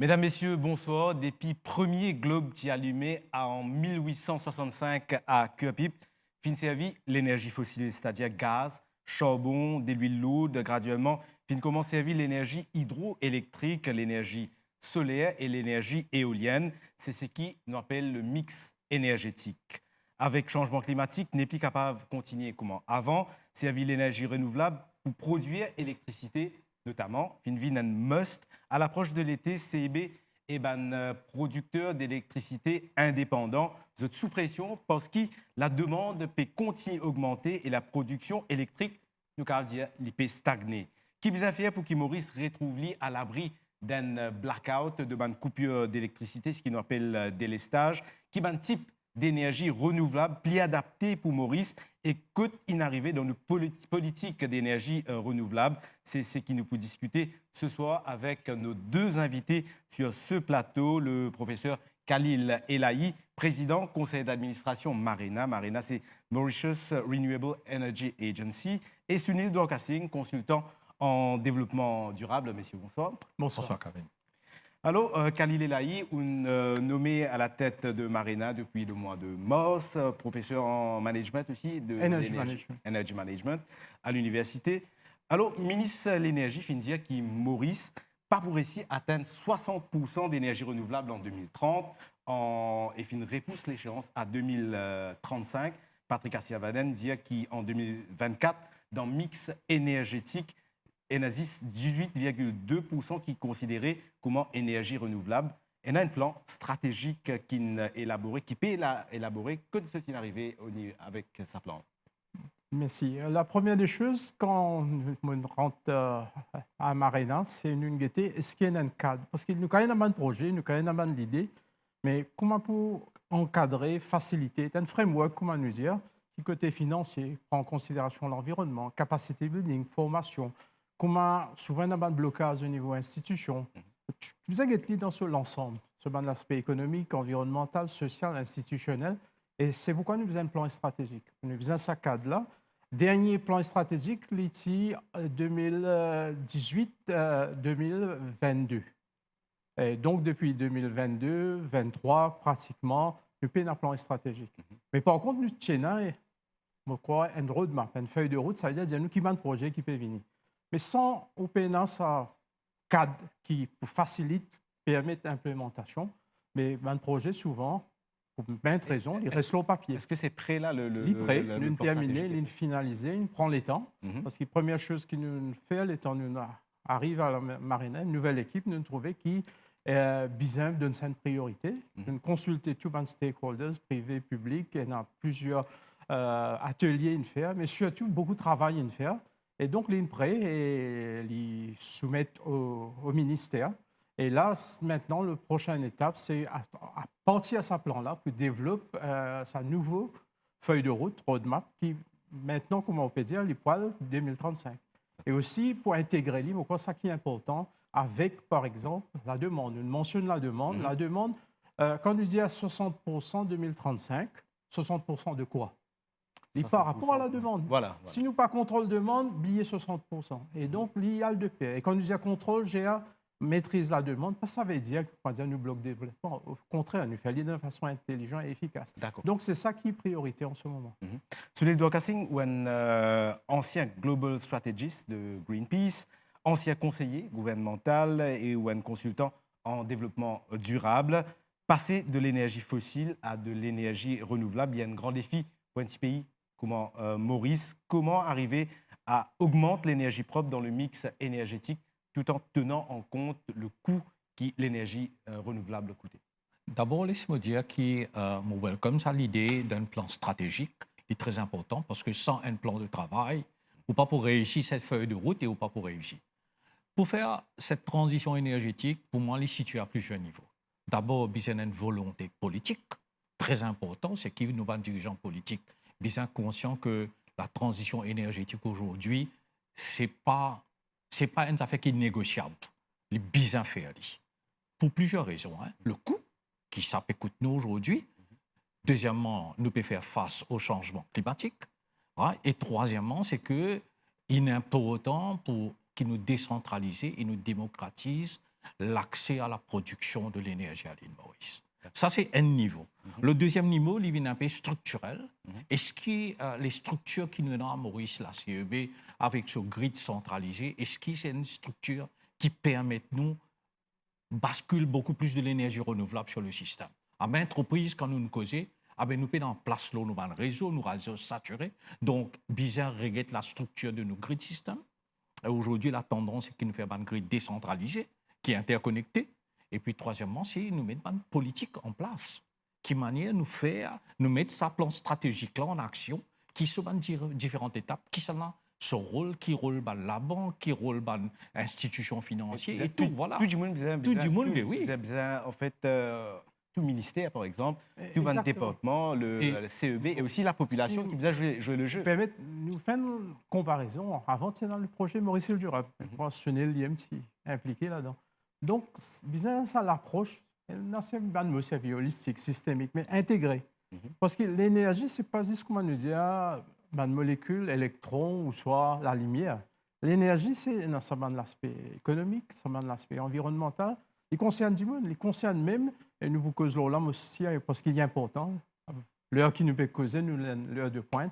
Mesdames, Messieurs, bonsoir. Depuis premier globe qui allumé en 1865 à Cueupip, fin servi l'énergie fossile, c'est-à-dire gaz, charbon, de l'huile lourde, graduellement, fin comment servir l'énergie hydroélectrique, l'énergie solaire et l'énergie éolienne. C'est ce qui nous appelle le mix énergétique. Avec changement climatique, n'est plus capable de continuer comment avant, servir l'énergie renouvelable pour produire électricité notamment, Finvin and Must, à l'approche de l'été, CIB est un producteur d'électricité indépendant, vous êtes sous pression parce que la demande peut continuer à augmenter et la production électrique, nous allons dire, elle peut stagner. Qui bien faire pour que Maurice retrouve à l'abri d'un blackout, de une coupure d'électricité, ce qu'on appelle délestage, qui est un type d'énergie renouvelable, plus adapté pour Maurice et côte inarrivée dans une politique d'énergie renouvelable. C'est ce qui nous peut discuter ce soir avec nos deux invités sur ce plateau, le professeur Khalil Elahi, président conseil d'administration Marena. Marena, c'est Mauritius Renewable Energy Agency, et Sunil Dorkassing, consultant en développement durable. Messieurs, bonsoir. Bonsoir, Kevin. Alors, Khalil Elahi, nommé à la tête de Marena depuis le mois de mars, professeur en management aussi, de Energy Management à l'université. Alors, ministre de l'Énergie, fin dire qui Maurice, pas pour réussir atteindre 60% d'énergie renouvelable en 2030 et fin repousse l'échéance à 2035. Patrick Assiavaden dit qu'en 2024, dans mix énergétique, il existe 18,2% qui est considéré comme énergie renouvelable. Il y a un plan stratégique qui peut élaborer que de ce qui est arrivé avec ce plan. Merci. La première des choses, quand on rentre à Marena, c'est une gaieté. Est-ce qu'il y a un cadre? Parce qu'il nous a un projet, nous avons une idée, mais comment pour encadrer, faciliter, un framework, comment nous dire, qui côté financier prend en considération l'environnement, capacité building, formation. Comment souvent on a un blocage au niveau institution. Vous avez dans l'ensemble, sur l'aspect économique, environnemental, social, institutionnel. Et c'est pourquoi nous avons un plan stratégique. Nous avons ce cadre-là. Dernier plan stratégique, l'ITI 2018-2022. Et donc, depuis 2022-2023, pratiquement, nous avons un plan stratégique. Mais par contre, nous tenons une roadmap, une feuille de route, ça veut dire que nous avons un projet qui peut venir. Mais sans un cadre qui facilite, permet l'implémentation, mais un projet, souvent, pour bien de raisons, il reste au papier. Est-ce que c'est prêt là, il est prêt, il est terminé, il est finalisé, il prend les temps. Parce que la première chose qu'il nous fait, les temps nous arrive à la Marina, une nouvelle équipe, nous trouvons qui besoin d'une certaine priorité. Nous consulter tous les stakeholders, privés, publics, il y a plusieurs ateliers à faire, mais surtout beaucoup de travail à faire. Et donc, les prêts et les soumettent au ministère. Et là, maintenant, la prochaine étape, c'est à partir de ce plan-là, pour développer sa nouvelle feuille de route, roadmap, qui maintenant, comment on peut dire, les poils 2035. Et aussi pour intégrer l'île, ça qui est important, avec, par exemple, la demande. On mentionne la demande. La demande, quand on dit à 60% 2035, 60% de quoi? Et par rapport à la demande. Voilà. Si nous pas contrôle demande, billet 60%. Et donc, il y a le de pair. Et quand nous disons contrôle, GA maîtrise la demande, ça veut dire que nous bloque développement. Au contraire, nous fait de façon intelligente et efficace. Donc, c'est ça qui est priorité en ce moment. Sunil Dorkassing, un ancien global strategist de Greenpeace, ancien conseiller gouvernemental et un consultant en développement durable, passer de l'énergie fossile à de l'énergie renouvelable, il y a un grand défi pour un petit pays. Comment, Maurice, comment arriver à augmenter l'énergie propre dans le mix énergétique tout en tenant en compte le coût que l'énergie renouvelable coûte? D'abord, laisse-moi dire que je welcome ça l'idée d'un plan stratégique, qui est très important, parce que sans un plan de travail, ou pas pour réussir cette feuille de route et ou pas pour réussir. Pour faire cette transition énergétique, pour moi, elle est située à plusieurs niveaux. D'abord, il y a une volonté politique, très importante, c'est que nous, dirigeants politiques, bien conscient que la transition énergétique aujourd'hui, ce n'est pas une affaire qui est négociable. Il est bien faire. Pour plusieurs raisons. Le coût, qui ça peut coûter nous aujourd'hui. Deuxièmement, nous pouvons faire face au changement climatique. Et troisièmement, c'est qu'il est important pour que nous décentralisions et nous démocratisons l'accès à la production de l'énergie à l'île Maurice. Ça, c'est un niveau. Le deuxième niveau, il est un peu structurel. Est-ce que les structures qui nous donnent à Maurice, la CEB, avec ce grid centralisé, est-ce que c'est une structure qui permet nous basculer beaucoup plus de l'énergie renouvelable sur le système? À maintes reprises, quand nous nous causons, nous mettons en place nos réseaux, nos réseaux saturés. Donc, bizarre regrette la structure de nos grid systèmes. Aujourd'hui, la tendance, c'est qu'il nous fait un grid décentralisé, qui est interconnecté. Et puis, troisièmement, c'est nous mettre une politique en place qui manière nous mettre sa plan stratégique là en action, qui sont dans différentes étapes, qui sont là, ce rôle, qui rôle la banque, qui rôle l'institution financière et tout, voilà. Tout du monde, oui. En fait, tout ministère, par exemple, tout le département, le CEB et aussi la population qui vous a joué le jeu. Nous faisons une comparaison. Avant, c'est dans le projet Maurice Durable. Je pense que Sunil Liemti est impliqué là-dedans. Donc, bizarre, ça l'approche, c'est une holistique, systémique, mais intégrée. Parce que l'énergie, ce n'est pas juste, comment nous dire, une molécule, électron ou soit la lumière. L'énergie, ça va de l'aspect économique, ça va de l'aspect environnemental. Il concerne du monde, il concerne même, et nous vous causons là aussi, parce qu'il est important, l'heure qui nous peut causer, nous l'heure de pointe,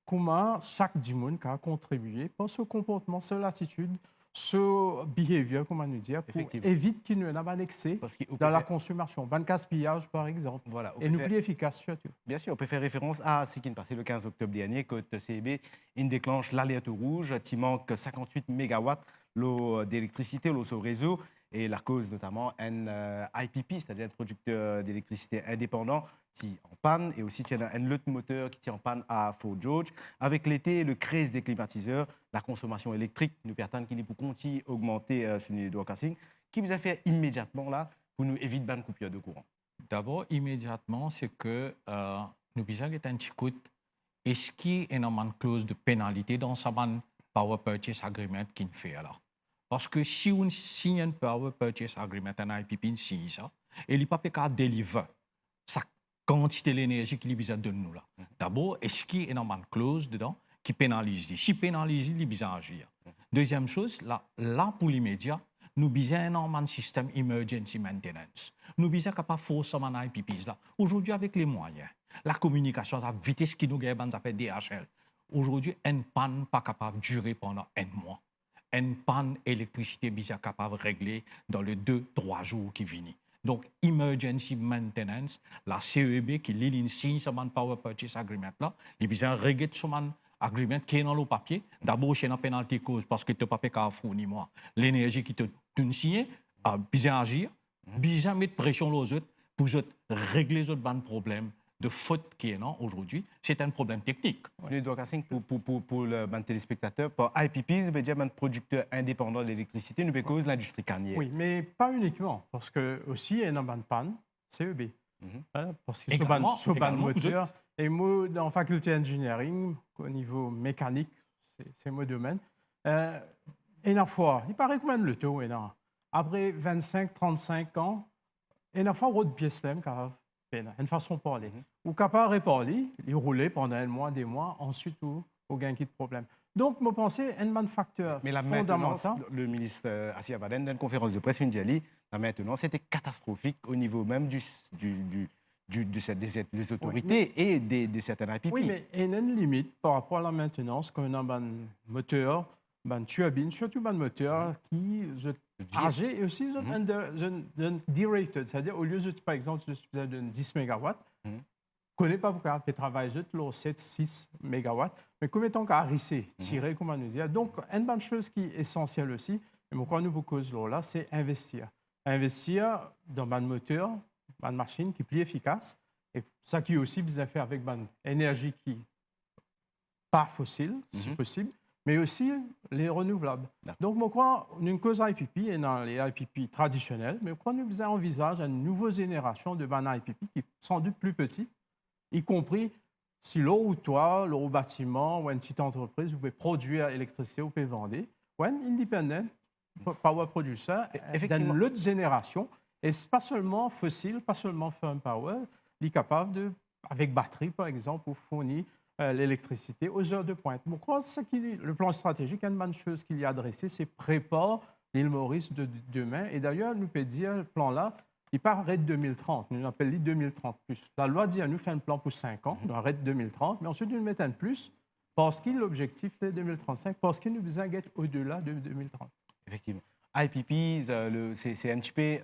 comment chaque du monde a contribué par ce comportement, cette attitude, ce behavior, comment nous dire, pour éviter qu'il n'y ait pas d'excès dans la consommation, pas de gaspillage, par exemple, voilà, et nous plus efficace surtout. Bien sûr, on peut faire référence à ce qui est passé le 15 octobre dernier, quand CEB déclenche l'alerte rouge, qui manque 58 MW d'électricité au réseau, et la cause notamment un IPP, c'est-à-dire un producteur d'électricité indépendant, qui en panne, et aussi un autre moteur qui tient en panne à Fort George. Avec l'été, le craze des climatiseurs, la consommation électrique nous permet qui pour continuer à augmenter sur le casting, qui vous a fait immédiatement là pour nous éviter une coupure de courant. D'abord, immédiatement, c'est que nous avons un petit coup. Est-ce qu'il y a une clause de pénalité dans ce Power Purchase Agreement qu'il fait alors? Parce que si on signe un Power Purchase Agreement, un IPP, on signe ça, et il n'y a pas qu'à délivrer sa quantité d'énergie qu'il a besoin de nous là. D'abord, est-ce qu'il y a une clause dedans qui pénalise? Si pénalise, il a besoin d'agir. Deuxième chose, là pour l'immédiat, nous avons un système emergency maintenance. Nous avons capable de forcer un IPPs là. Aujourd'hui, avec les moyens, la communication, la vitesse qui nous gagne, ça fait DHL. Aujourd'hui, une panne pas capable de durer pendant un mois. Une panne électricité bien capable de régler dans les 2-3 jours qui viennent. Donc, emergency maintenance, la CEB qui signe ce Power Purchase Agreement là, il besoin de régler ce agreement qui est dans le papier. D'abord, c'est une pénalité cause parce que tu n'as pas pu fournir moi l'énergie qui te signé, besoin d'agir, besoin de mettre pression aux autres pour régler les autres problèmes de faute qui est là aujourd'hui. C'est un problème technique. Ouais. Donc, pour le téléspectateur, pour IPP, nous veut dire un producteur indépendant d'électricité, nous cause l'industrie carnière. Oui, mais pas uniquement, parce que aussi il y a une panne CEB. Parce que ce moteur, et moi, dans la faculté d'engineering, au niveau mécanique, c'est mon domaine, une fois, il paraît combien le taux, après 25-35 ans, une fois, route pièce car une façon de parler. Ou capable de parler, il roulait pendant un mois, des mois, ensuite, au gain de problème. Donc, je pense que c'est un facteur fondamental. Le ministre Assia Vaden, dans une conférence de presse, il a dit la maintenance était catastrophique au niveau même des autorités et de certains IPP. Oui, mais il y a une limite par rapport à la maintenance quand on a un moteur, une turbine, surtout un moteur qui est âgé et aussi derated, c'est-à-dire au lieu de, par exemple, de 10 MW, je ne connais pas pourquoi on travaille sur 7-6 MW, mais comme étant qu'à risser, tirer, comment nous dire. Donc, une bonne chose qui est essentielle aussi, et pourquoi nous beaucoup là, c'est investir. Investir dans un moteur, une machine qui est plus efficace, et ça qui est aussi bien fait avec une énergie qui n'est pas fossile, si possible, mais aussi les renouvelables. Donc, je crois une cause IPP est dans les IPP traditionnels, mais je crois que nous envisageons une nouvelle génération de IPP qui est sans doute plus petit, y compris si l'eau ou toi, l'eau bâtiment ou une petite entreprise, vous pouvez produire l'électricité, vous pouvez vendre, ou un independent power producer d'une autre génération. Et ce n'est pas seulement fossile, pas seulement firm power, il est capable de, avec batterie par exemple, pour fournir l'électricité aux heures de pointe. Je crois que le plan stratégique, une bonne chose qu'il y a adressé, c'est préparer l'île Maurice de demain. Et d'ailleurs, nous peut dire, le plan-là, il part arrêt 2030. Nous l'appelons 2030 plus. La loi dit à nous faire un plan pour 5 ans, nous arrête 2030, mais ensuite nous mettons un plus parce que l'objectif c'est 2035, parce que nous besoin d'être au-delà de 2030. Effectivement. IPP, c'est NHP,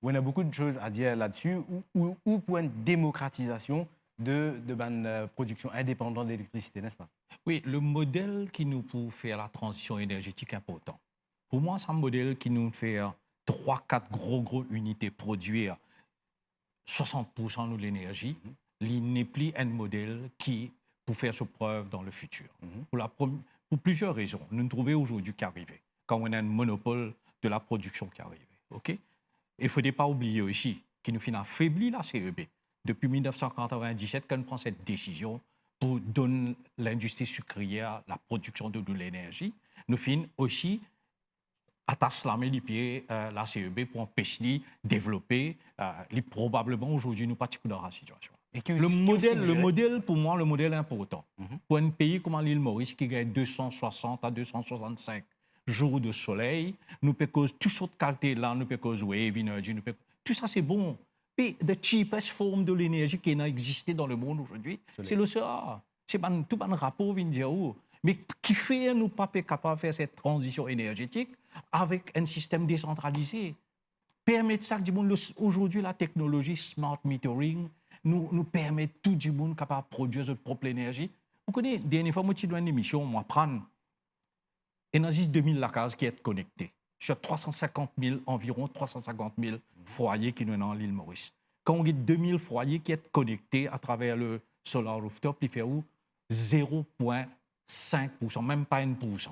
on a beaucoup de choses à dire là-dessus, ou pour une démocratisation de la production indépendante d'électricité, n'est-ce pas? Oui, le modèle qui nous pour faire la transition énergétique est important. Pour moi, c'est un modèle qui nous fait 3-4 gros unités produire 60% de l'énergie. Il n'est plus un modèle qui pour faire ses preuves dans le futur. Pour plusieurs raisons. Nous nous trouvons aujourd'hui qu'arriver, quand on a un monopole de la production qui arrive. Okay? Il ne faudrait pas oublier aussi qu'il nous fait affaiblir la CEB. Depuis 1997, quand on prend cette décision pour donner l'industrie sucrière la production de l'énergie, nous finissons aussi attache les pieds la CEB pour empêcher de développer. Probablement aujourd'hui, nous ne sommes pas dans la situation. Le modèle, pour moi, le modèle est important. Pour un pays comme l'île Maurice qui gagne 260 à 265 jours de soleil, nous pouvons cause toutes sortes de qualités là, nous pouvons cause wave energy, tout ça c'est bon. Et la cheapest forme de l'énergie qui a existé dans le monde aujourd'hui, c'est le CA. C'est tout un rapport vient dire où. Mais qui fait nous pas capables de faire cette transition énergétique avec un système décentralisé? Permettre ça que aujourd'hui la technologie smart metering nous permet tout le monde capable de produire sa propre énergie. Vous connaissez, dernière fois, moi, je une émission, moi, prendre Enagis 2000 la case qui est connectée. Sur 350 000, environ 350 000 foyers qui sont dans l'île Maurice. Quand on a 2000 foyers qui sont connectés à travers le solar rooftop, il fait où 0,5%, même pas 1%.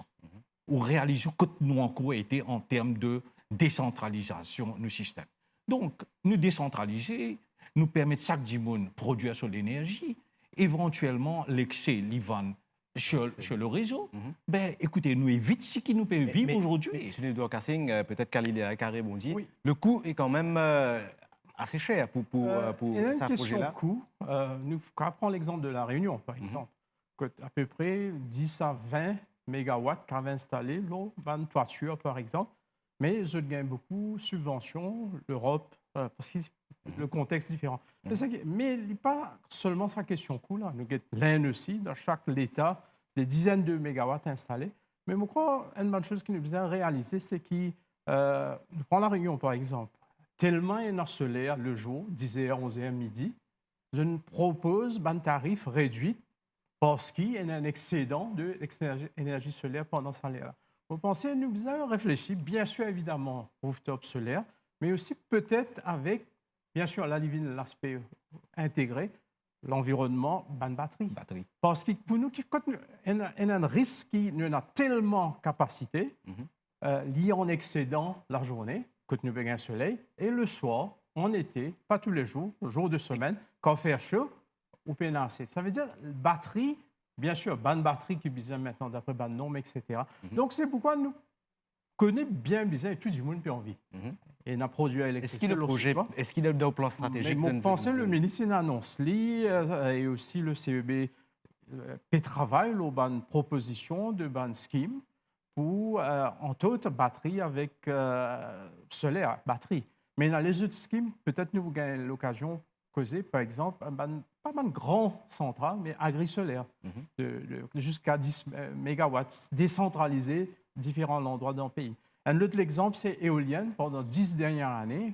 On réalise que nous encore été en termes de décentralisation du système. Donc, nous décentraliser, nous permet de chaque monde de produire sur l'énergie, éventuellement l'excès, l'Ivan, sur le réseau. Ben, écoutez, nous évite ce qui nous peut vivre aujourd'hui. Sur Edouard Cassing, peut-être qu'Alidea Carré Bondier, le coût est quand même assez cher pour ce projet-là. Il y a une question de coût. Nous prenons l'exemple de la Réunion, par exemple. À peu près 10 à 20 mégawatts qu'on va installer, une toiture, par exemple. Mais je gagne beaucoup de subventions, l'Europe, parce que le contexte est différent. Mais il n'y a pas seulement sa question coût. Là. Nous avons l'Inde aussi, dans chaque État, des dizaines de mégawatts installés. Mais je crois une bonne chose que nous devons réaliser, c'est que, nous prenons la Réunion, par exemple. Tellement il y a solaire le jour, 10h, 11h, midi, je nous propose un tarif réduit parce qu'il y a un excédent de l'énergie solaire pendant ce temps-là. Vous pensez, nous devons réfléchir, bien sûr, évidemment, rooftop solaire, mais aussi peut-être avec, bien sûr, l'aspect intégré, l'environnement, une batterie. Parce que pour nous, quand on a un risque qui nous a tellement de capacité, lié en excédent la journée, quand nous avons un soleil, et le soir, en été, pas tous les jours, jour de semaine, quand il fait chaud, ou pénacé. Ça veut dire batterie, bien sûr, bonne batterie qui besoin maintenant d'après bonne norme, etc. Donc c'est pourquoi nous connaissons bien besoin et tout le monde peut envie. Et on a produit l'électricité. Est-ce qu'il a un plan stratégique? Je pense que le ministre annonce et aussi le CEB travaille sur une proposition de bonne scheme pour entre autres batterie avec solaire, batterie. Mais dans les autres schemes, peut-être nous avons l'occasion de causer, par exemple, pas un grand central, mais agri-solaire, jusqu'à 10 mégawatts, décentralisé différents endroits dans le pays. Un autre exemple, c'est éolienne. Pendant 10 dernières années,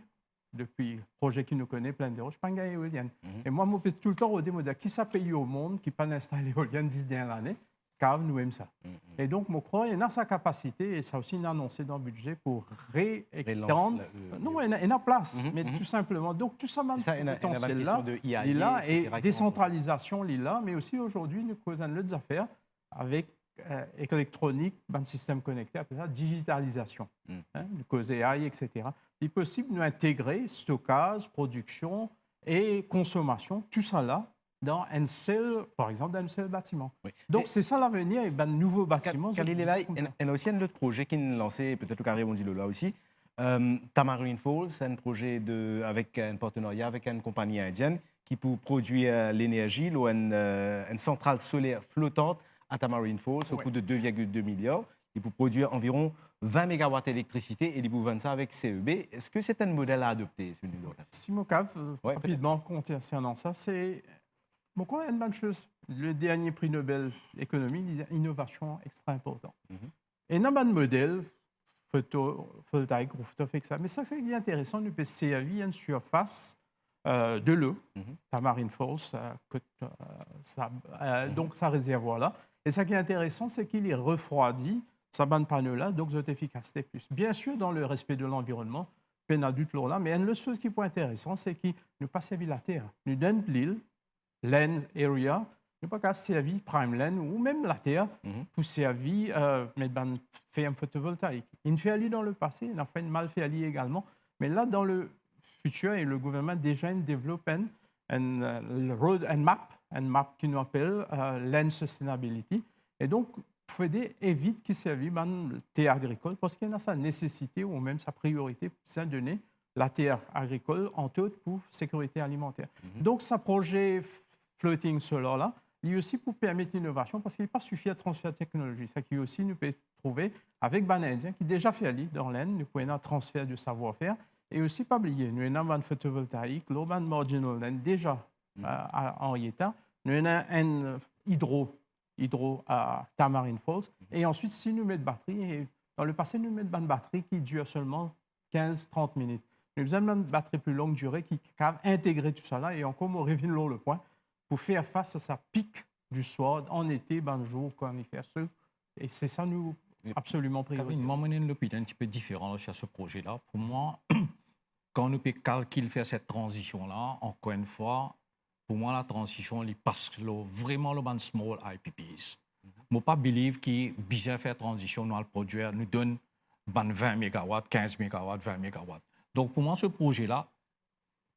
depuis le projet qui nous connaît, plein d'euros, je ne pas éolienne. Et moi, je tout le temps au démo dire qui s'est payé au monde qui n'a pas installé éolienne 10 dernières années, car nous aimons ça. Et donc, je crois qu'il a sa capacité, et ça aussi annoncé dans le budget, pour réétendre. Non, il a place, mais tout simplement. Donc, tout ça, potentiel-là, il a, et décentralisation, il a, mais aussi aujourd'hui, nous causons d'autres affaires avec électronique, un système connecté, appelé ça digitalisation, du cause AI, etc. Il est possible d'intégrer stockage, production et consommation, tout ça là, dans un seul, par exemple, dans un seul bâtiment. Donc, c'est ça l'avenir, et un nouveau bâtiment. Il y a aussi un autre projet qui est lancé, peut-être au Carré Bondy là aussi. Tamarine Falls, c'est un projet avec un partenariat avec une compagnie indienne qui peut produire l'énergie, une centrale solaire flottante à Tamarine Falls au coût de 2,2 milliards. il peut produire environ 20 MW d'électricité et il peut vendre ça avec CEB. Est-ce que c'est un modèle à adopter, celui-là? Si mon cas, Ouais, rapidement, concernant ça, c'est beaucoup une bonne chose. Le dernier prix Nobel d'économie disait innovation extra important. Et dans le modèle photovoltaïque, rooftop, etc. Mais ça, c'est intéressant, le PCAV, il y a une surface de l'eau, Tamarine Falls, donc ça réservoir-là. Et ça qui est intéressant, c'est qu'il est refroidi, ça bande panneau-là, donc cette efficacité plus. Bien sûr, dans le respect de l'environnement, peine du l'eau là, mais une autre chose qui est intéressant, c'est qu'il nous pas servi la terre. Nous donne l'île, land area, nous pas qu'à servir prime land ou même la terre pour servir mettre une ferme photovoltaïque. Il fait aller dans le passé, il a fait mal fait aller également, mais là dans le futur et le gouvernement déjà développe une map qui nous appelle land sustainability et donc FEDE évite qu'il serve la terre agricole parce qu'il a sa nécessité ou même sa priorité pour donner la terre agricole, entre autres pour sécurité alimentaire. Donc, ce projet floating solar là, il est aussi pour permettre l'innovation parce qu'il n'est pas suffisant de transfert de technologie. Ça qui aussi nous peut trouver avec les Indiens qui déjà fait aller dans l'Inde, nous pouvons un transfert de savoir-faire et aussi pas oublier, nous avons un photovoltaïque, l'urban marginal land déjà en état, nous avons un hydro à Tamarine Falls. Et ensuite, si nous mettons batterie, et dans le passé, nous mettons une batterie qui dure seulement 15-30 minutes. Nous avons une batterie plus longue durée qui peut intégrer tout ça là. Et encore, on revient là le point pour faire face à sa pique du soir en été, le jour, quand il fait chaud. Et c'est ça, nous, absolument prioritaire. Moi, je suis un petit peu différent sur ce projet-là. Pour moi, quand nous pouvons calculer faire cette transition-là, encore une fois, pour moi, la transition, elle passe vraiment le small IPPs. Je ne pas believe que bien faire transition dans le produire nous donne 20 MW, 15 MW, 20 MW. Donc, pour moi, ce projet-là,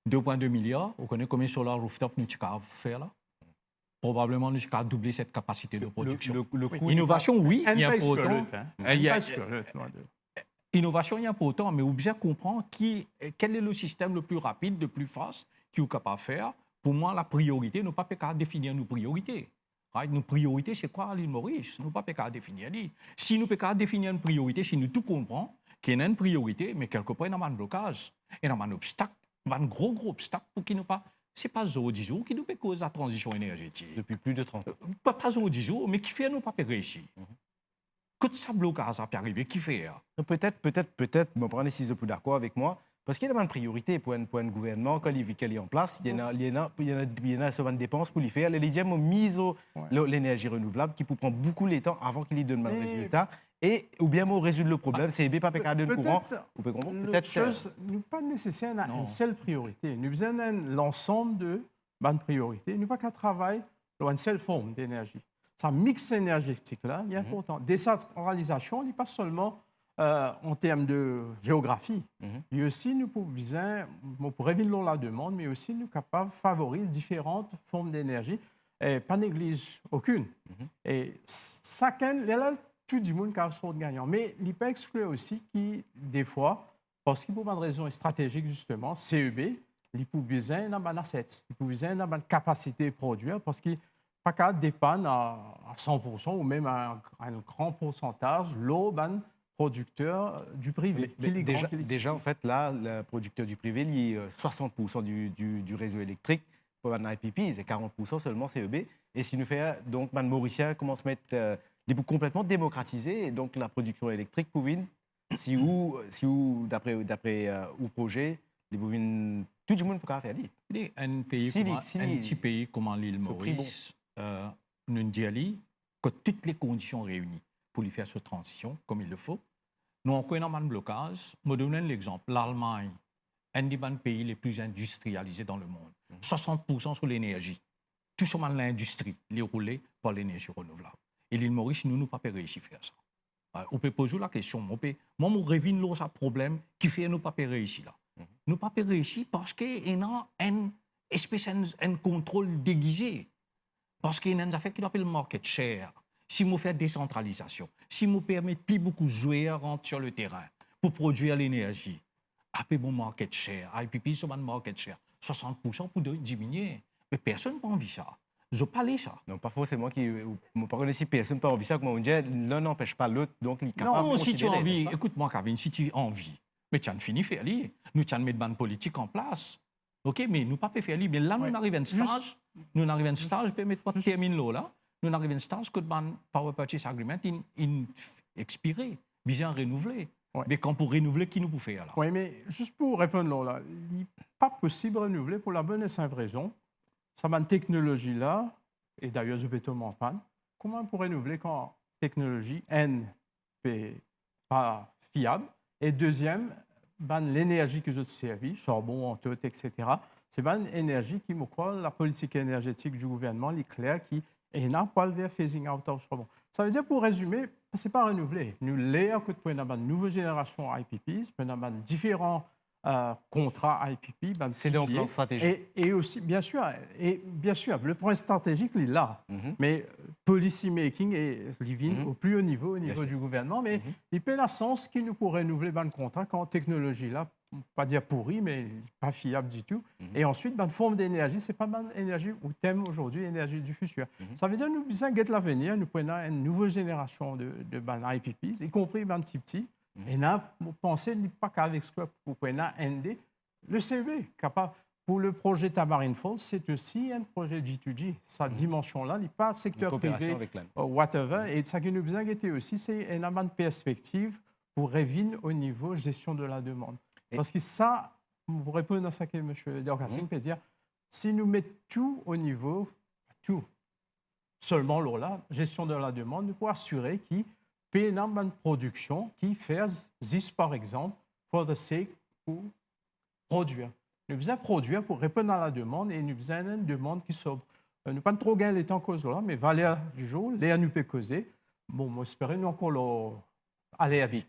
2,2 milliards, vous connaissez combien de solar rooftop nous avons faire là? Probablement, nous avons doubler cette capacité de production. Innovation, oui, il y a pour autant. Innovation, il y a pour autant, mais vous bien comprendre quel est le système le plus rapide, le plus fast, qui est capable de faire. Pour moi, la priorité, nous ne pouvons pas définir nos priorités. Nos priorités, c'est quoi à l'île Maurice? Nous ne pouvons pas définir. Si nous ne pouvons pas définir une priorité, si nous tout comprenons qu'il y a une priorité, mais quelque part, il y a un blocage, il y a un obstacle, un gros obstacle pour qu'il nous pas. Ce n'est pas 10 jours qui nous peut causer la transition énergétique. Depuis plus de 30 ans. Pas 10 jours, mais qui fait nous pas réussir. Que ça blocage ça peut arriver, qui fait? Peut-être, mon prendre si vous êtes d'accord avec moi. Parce qu'il y a une priorité pour un gouvernement, quand il est en place, il y a une dépense pour lui faire. Il y a une mise l'énergie renouvelable qui peut prendre beaucoup de temps avant qu'il y donne le résultat. Et ou bien résoudre le problème, c'est pas pécard de courant. Peut-être chose, nous pas nécessairement une seule priorité. Nous avons l'ensemble de bonnes priorités. Nous pas qu'à travailler dans une seule forme d'énergie. Ça mix énergétique là, il est important. Décentralisation, il n'est pas seulement en termes de géographie. Et aussi, nous pouvons révéler la demande, mais aussi nous capables de favoriser différentes formes d'énergie et pas négliger aucune. Et chacun, là, tout le monde a son gagnant. Mais il peut exclure aussi qui, des fois, parce qu'il y a pas de raison stratégique justement, CEB, il peut besoin d'un asset, il peut besoin d'une capacité de produire parce qu'il pas qu'à dépendre à 100% ou même à un grand pourcentage l'eau producteur du privé. Déjà, en fait, là, le producteur du privé, il est 60% du réseau électrique pour un IPP, et 40% seulement CEB. Et si nous faisons, donc, les Mauriciens commencent à mettre des bouts complètement démocratisés, et donc la production électrique, pour si vous d'après ou projet, les bouvines, tout le monde peut faire dire. Un petit pays comme l'île Maurice, nous disons que toutes les conditions réunies pour lui faire cette transition comme il le faut. Nous avons un blocage. Je donne l'exemple. L'Allemagne, un des pays les plus industrialisés dans le monde. 60% sur l'énergie. Tout sur l'industrie, les roulés par l'énergie renouvelable. Et l'île Maurice, nous n'avons pas réussi à faire ça. On peut poser la question. Moi, je révèle ce problème qui fait que nous n'avons pas réussi là. Nous n'avons pas réussi parce qu'il y a un contrôle déguisé. Parce qu'il y a un affaire qui s'appelle market share. Si nous faisons décentralisation, si nous permettons plus beaucoup de joueurs sur le terrain pour produire l'énergie, après bon market share, IPP sur un market share, 60% pour diminuer. Mais personne n'a envie de ça. Je parlais ça. Non, pas forcément qui. Par contre, si personne n'a pas envie ça, comme on dit, l'un n'empêche pas l'autre, donc il est capable Non, de si tu as considérer, envie, n'est-ce pas? écoute-moi, Kevin, si tu as envie, mais tu as fini faire lire. Nous, tu as mis de politique en place. OK, mais nous pas faire lire. Mais là, nous arrivons à un stage, nous arrivons à un stage, permettez pas de terminer là. Nous arrivons à un stage que le Power Purchase Agreement est expiré, bien renouvelé. Ouais. Mais quand pour renouveler, qui nous peut faire là? Oui, mais juste pour répondre là, il n'est pas possible de renouveler pour la bonne et simple raison. Ça une technologie là, et d'ailleurs, je vais tomber en panne. Comment on peut renouveler quand technologie N n'est pas fiable? Et deuxième, l'énergie que je te servis, charbon, tout, etc., c'est une énergie qui me croit la politique énergétique du gouvernement, est claire, qui est n'a pas vers phasing out of charbon. Ça veut dire, pour résumer, ce n'est pas renouvelé. Nous l'air que pour une nouvelle génération IPPs, pour différents contrats IPP. C'est donc plan stratégique. Et aussi, bien sûr, le point stratégique, il est là. Mais policy making est living au plus haut niveau, du gouvernement. Mais il peut la sens qu'il nous pourrait renouveler le contrat quand technologie là, pas dire pourri, mais pas fiable du tout. Et ensuite, une forme d'énergie, c'est pas une énergie ou thème aujourd'hui, énergie du futur. Ça veut dire nous besoin de l'avenir, nous prenons une nouvelle génération de IPPs, y compris un petit. Et là, pensez pas qu'avec ce que vous prenez ND, le CV capable. Pour le projet Tamarine Falls, c'est aussi un projet G2G. Sa dimension-là n'est pas secteur privé, whatever. Et ce qui nous a été aussi, c'est une perspective pour revient au niveau gestion de la demande. Parce que ça, pour répondre à ce que M. Dorcassin peut dire, si nous mettons tout au niveau, tout, seulement là, gestion de la demande, nous pouvons assurer qu'il y ait une production qui fait this, par exemple, for the sake pour produire. Nous besoin produire pour répondre à la demande et nous besoin d'une demande qui sobre. Nous pas trop gagner les temps cause là, mais valeur du jour, les nous peut causer. Bon, moi j'espère nous encore aller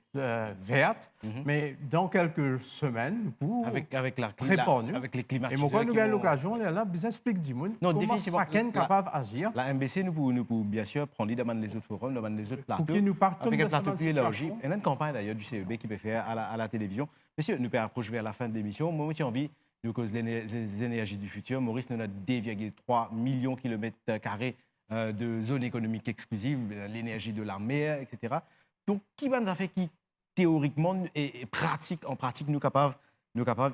verte, mais dans quelques semaines, nous pouvons avec les climatiseurs. Et moi, nous avons l'occasion, là, bien expliquer du monde comment chacun est capable d'agir. La MBC, nous pouvons bien sûr prendre les autres forums, les autres plateaux, nous avec un plateau plus élargi. Et une campagne d'ailleurs du CEB qui peut faire à la télévision. Messieurs, nous pouvons approcher vers la fin de l'émission. Moi, j'ai envie, nous cause les énergies du futur. Maurice, nous avons 2,3 millions de kilomètres carrés de zones économiques exclusives, l'énergie de la mer, etc. Donc, qui va nous faire qui, théoriquement et en pratique, nous capables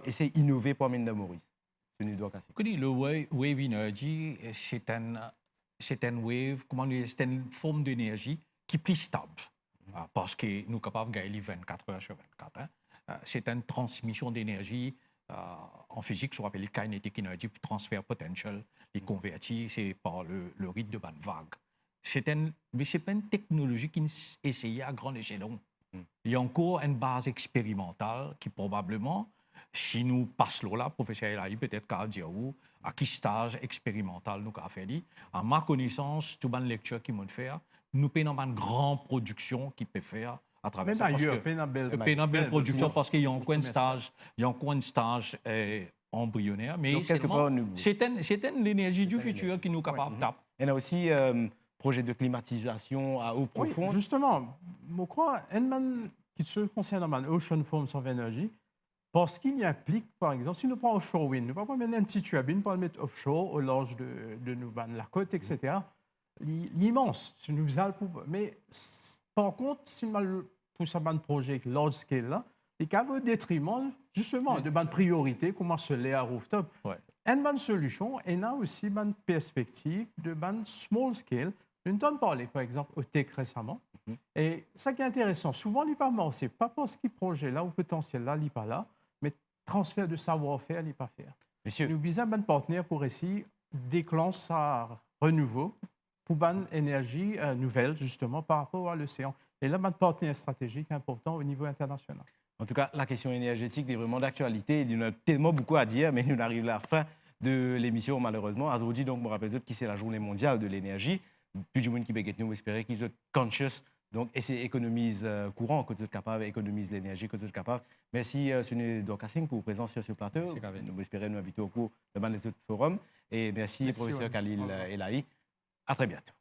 d'essayer d'innover pour amener Maurice? Le wave energy, c'est une wave, c'est une forme d'énergie qui est plus stable. Parce que nous sommes capables de gagner 24 heures sur 24. C'est une transmission d'énergie en physique, ce qu'on appelle kinetic energy, puis transfert potential, les convertis, c'est par le rythme de bande vague. Mais ce n'est pas une technologie qui est essayée à grande échelon. Il y a encore une base expérimentale qui probablement, si nous passons là, professeur Elahi peut-être qu'à dire à qui stage expérimental nous avons fait. À ma connaissance, toute une lecture qui m'ont fait, nous payons une grande production qui peut faire à travers ça. Une belle production parce qu'il y a encore un stage, embryonnaire, mais c'est l'énergie du futur qui nous est capable de taper. Il y a aussi projet de climatisation à eau profonde. Oui, justement, je crois qui se concerne dans Ocean Forms of Energy, parce qu'il y implique, par exemple, si nous prenons offshore wind, nous ne pouvons pas mettre un petit turbine pour le mettre offshore au large de la côte, etc. L'immense, mais par contre, si pour ce projet large scale là, il y a au détriment justement de bonnes priorités, comment se l'est à rooftop. Une bonne solution, et là aussi une perspective de bonne small scale. Nous avons parlé, par exemple, au TEC récemment. Et ça qui est intéressant, souvent, il n'est pas mort. Ce n'est pas parce qu'il projet là ou potentiel là, il n'est pas là, mais transfert de savoir-faire, il n'est pas faire. Monsieur. Nous avons besoin de partenaires pour essayer de déclencher ça renouveau pour une énergie nouvelle, justement, par rapport à l'océan. Et là, un partenaire stratégique important au niveau international. En tout cas, la question énergétique est vraiment d'actualité. Il y en a tellement beaucoup à dire, mais nous arrivons à la fin de l'émission, malheureusement. Aujourd'hui, donc, je me rappelle que c'est la journée mondiale de l'énergie. Plus du monde qui béguette nous, espérer qu'ils soient conscious, donc essayer d'économiser courant, que vous êtes capable d'économiser l'énergie, que vous êtes capable. Merci, Sunil Dorcassin, pour votre présence sur ce plateau. Nous espérons nous inviter au cours de les autres forums. Et merci, professeur Khalil Elahi. À très bientôt.